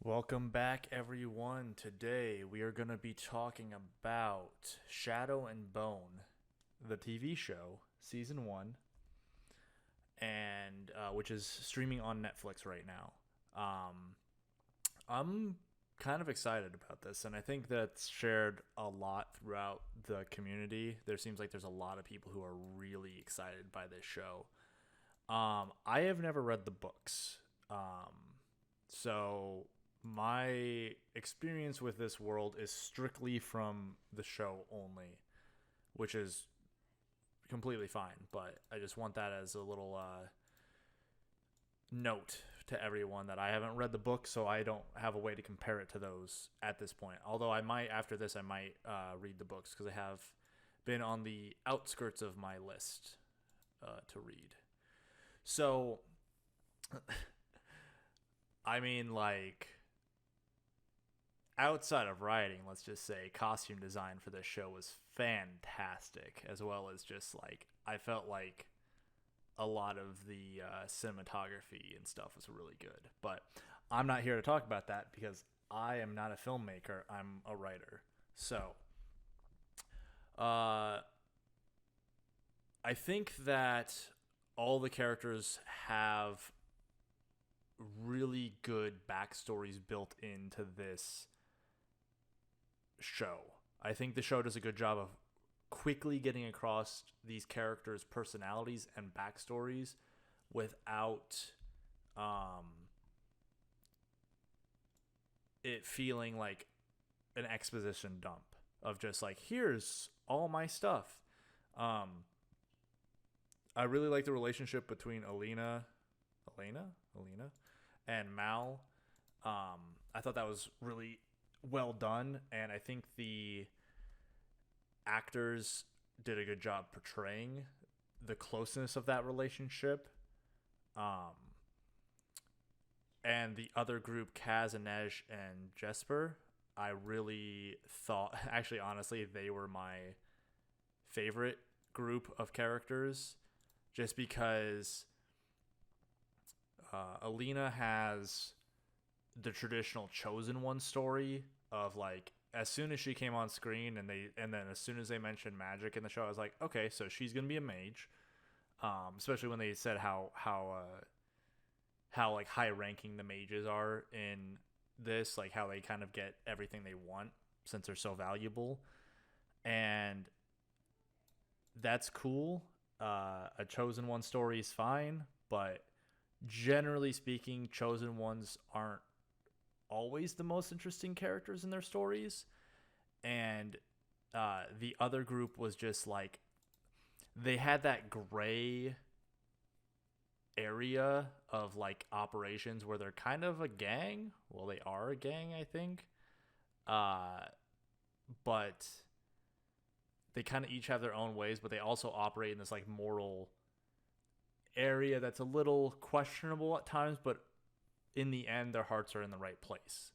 Welcome back, everyone. Today we are going to be talking about Shadow and Bone, the TV show, season one, and which is streaming on Netflix right now. I'm kind of excited about this, and I think that's shared a lot throughout the community. There seems like there's a lot of people who are really excited by this show. I have never read the books, so my experience with this world is strictly from the show only, which is completely fine. But I just want that as a little note to everyone that I haven't read the book, so I don't have a way to compare it to those at this point. Although I might, after this, I might read the books because they have been on the outskirts of my list to read. So, I mean, like, outside of writing, let's just say costume design for this show was fantastic, as well as just like I felt like a lot of the cinematography and stuff was really good. But I'm not here to talk about that because I am not a filmmaker. I'm a writer. So, uh, I think that all the characters have really good backstories built into this show. I think the show does a good job of quickly getting across these characters' personalities and backstories without um, it feeling like an exposition dump of just like, here's all my stuff. Um, I really like the relationship between Elena, and Mal. I thought that was really well done, and I think the actors did a good job portraying the closeness of that relationship. Um, and the other group, Kaz, Inej, and Jesper, I really thought, actually, honestly, they were my favorite group of characters just because Alina has the traditional chosen one story of like as soon as she came on screen and then as soon as they mentioned magic in the show, I was like, okay, so she's gonna be a mage. Especially when they said how like high ranking the mages are in this, like how they kind of get everything they want since they're so valuable, and that's cool. A chosen one story is fine, but generally speaking, chosen ones aren't always the most interesting characters in their stories. And the other group was just like they had that gray area of like operations where they're kind of a gang. Well, they are a gang, I think. Uh, but they kind of each have their own ways, but they also operate in this like moral area that's a little questionable at times, but in the end, their hearts are in the right place.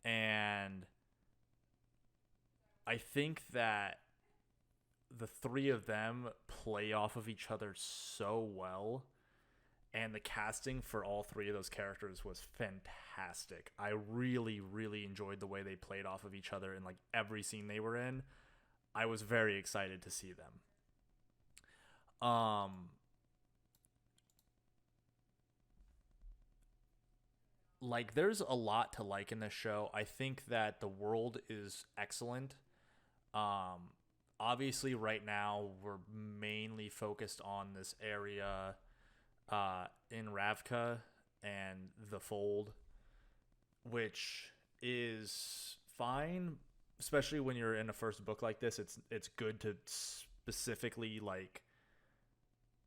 And I think that the three of them play off of each other so well. And the casting for all three of those characters was fantastic. I really, really enjoyed the way they played off of each other in like every scene they were in. I was very excited to see them. Um, like there's a lot to like in this show. I think that the world is excellent. Um, Obviously, right now we're mainly focused on this area in Ravka and the Fold, which is fine, especially when you're in a first book like this. It's good to specifically like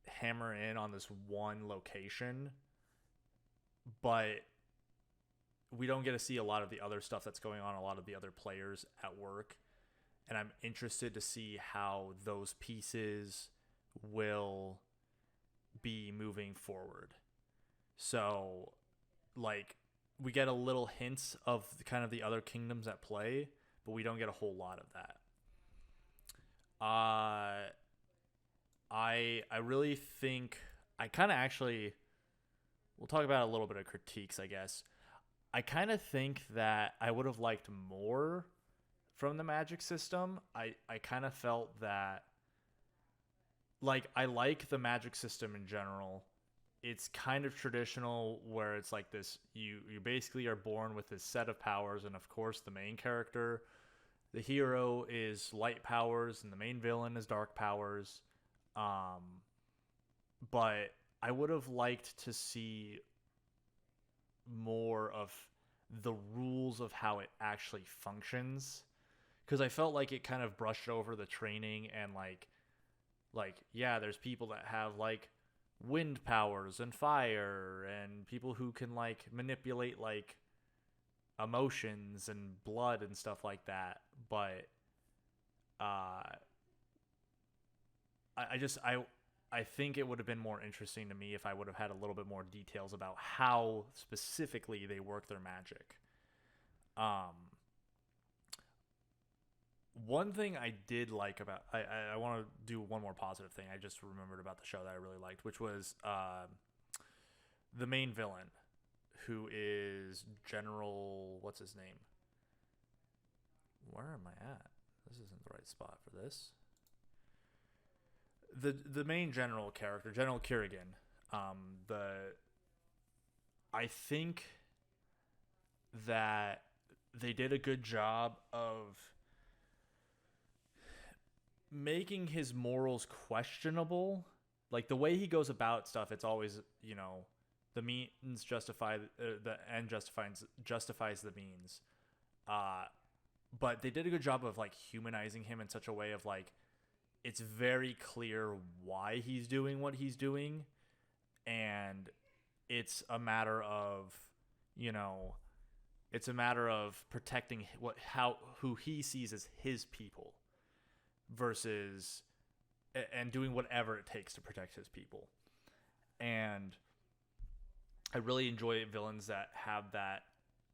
hammer in on this one location, but we don't get to see a lot of the other stuff that's going on, a lot of the other players at work. And I'm interested to see how those pieces will be moving forward. So, like, we get a little hints of kind of the other kingdoms at play, but we don't get a whole lot of that. Uh, I really think I kind of actually we'll talk about a little bit of critiques, I guess. I kind of think that I would have liked more from the magic system. I kind of felt that, like, I like the magic system in general. It's kind of traditional where it's like this, you basically are born with this set of powers, and of course the main character, the hero, is light powers and the main villain is dark powers. Um but I would have liked to see more of the rules of how it actually functions, because I felt like it kind of brushed over the training and like yeah, there's people that have like wind powers and fire and people who can like manipulate like emotions and blood and stuff like that, but uh I just I think it would have been more interesting to me if I would have had a little bit more details about how specifically they work their magic. Um, One thing I did like about I want to do one more positive thing I just remembered about the show that I really liked, which was the main villain, who is General, what's his name? Where am I at? This isn't the right spot for this. The main general character, General Kerrigan. The I think that they did a good job of making his morals questionable. Like the way he goes about stuff, it's always, the means justify the end justifies the means. Uh, but they did a good job of like humanizing him in such a way of like it's very clear why he's doing what he's doing, and it's a matter of, you know, it's a matter of protecting who he sees as his people versus and doing whatever it takes to protect his people. And I really enjoy villains that have that.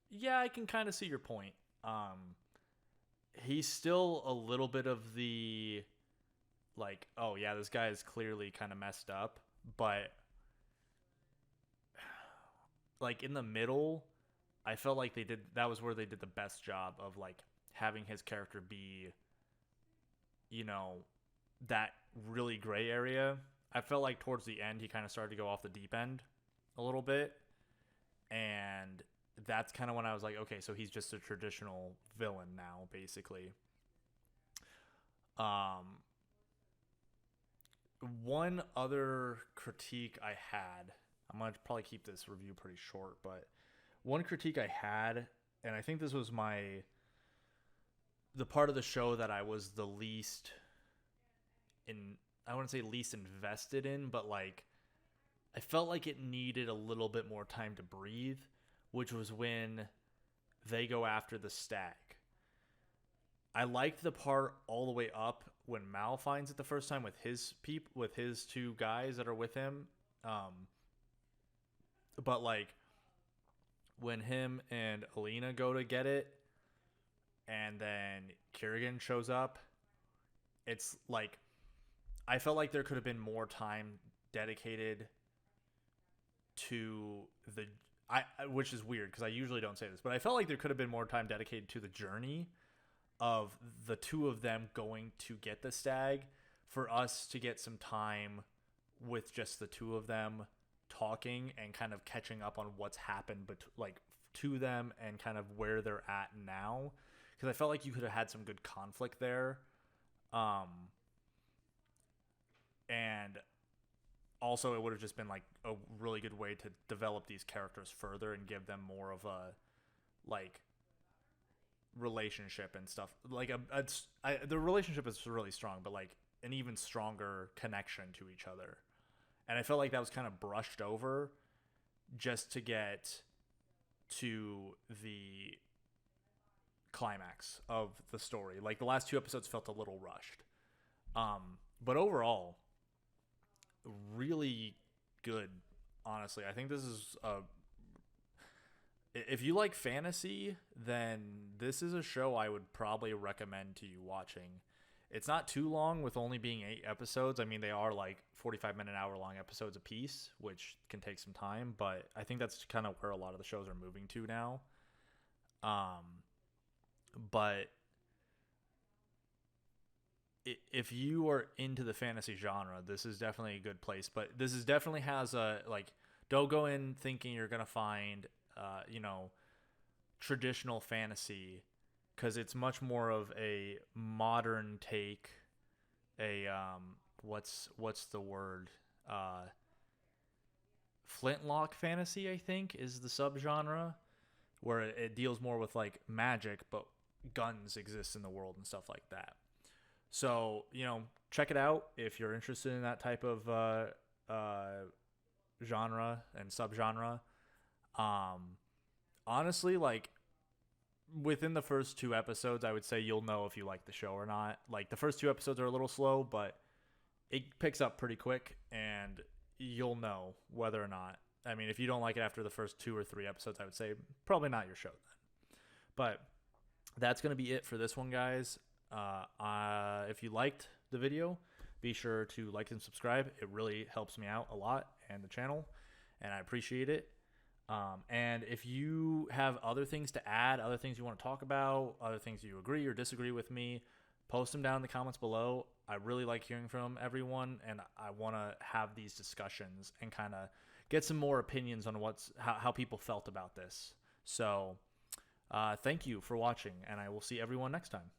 Yeah, I can kind of see your point. He's still a little bit of the like, oh yeah, this guy is clearly kind of messed up, but like in the middle, I felt like that was where they did the best job of like having his character be, you know, that really gray area. I felt like towards the end he kind of started to go off the deep end a little bit, and that's kind of when I was like, okay, so he's just a traditional villain now, basically. Um, One other critique I had, I'm gonna probably keep this review pretty short, but one critique I had, and I think this was the part of the show that I was the least in, I wouldn't say least invested in, but like I felt like it needed a little bit more time to breathe, which was when they go after the stag. I liked the part all the way up when Mal finds it the first time with with his two guys that are with him. But like when him and Alina go to get it, and then Kerrigan shows up, it's like I felt like there could have been more time dedicated to which is weird because I usually don't say this, but I felt like there could have been more time dedicated to the journey of the two of them going to get the stag, for us to get some time with just the two of them talking and kind of catching up on what's happened to them and kind of where they're at now, because I felt like you could have had some good conflict there. And also it would have just been like a really good way to develop these characters further and give them more of a like relationship and stuff. Like the relationship is really strong, but like an even stronger connection to each other. And I felt like that was kind of brushed over just to get to the climax of the story. Like the last two episodes felt a little rushed. But overall, really good, honestly. I think this is if you like fantasy, then this is a show I would probably recommend to you watching. It's not too long with only being 8 episodes. I mean, they are like 45-minute, hour-long episodes a piece, which can take some time. But I think that's kind of where a lot of the shows are moving to now. But if you are into the fantasy genre, this is definitely a good place. But this is definitely has a like. Don't go in thinking you're gonna find, traditional fantasy, because it's much more of a modern take. A what's the word? Flintlock fantasy, I think, is the subgenre where it deals more with like magic, but guns exist in the world and stuff like that. So, check it out if you're interested in that type of genre and subgenre. Honestly, like within the first 2 episodes, I would say you'll know if you like the show or not. Like the first 2 episodes are a little slow, but it picks up pretty quick, and you'll know whether or not. I mean, if you don't like it after the first 2 or 3 episodes, I would say probably not your show then. But that's going to be it for this one, guys. If you liked the video, be sure to like and subscribe. It really helps me out a lot and the channel, and I appreciate it. And if you have other things to add, other things you want to talk about, other things you agree or disagree with me, post them down in the comments below. I really like hearing from everyone, and I want to have these discussions and kind of get some more opinions on how people felt about this. So thank you for watching, and I will see everyone next time.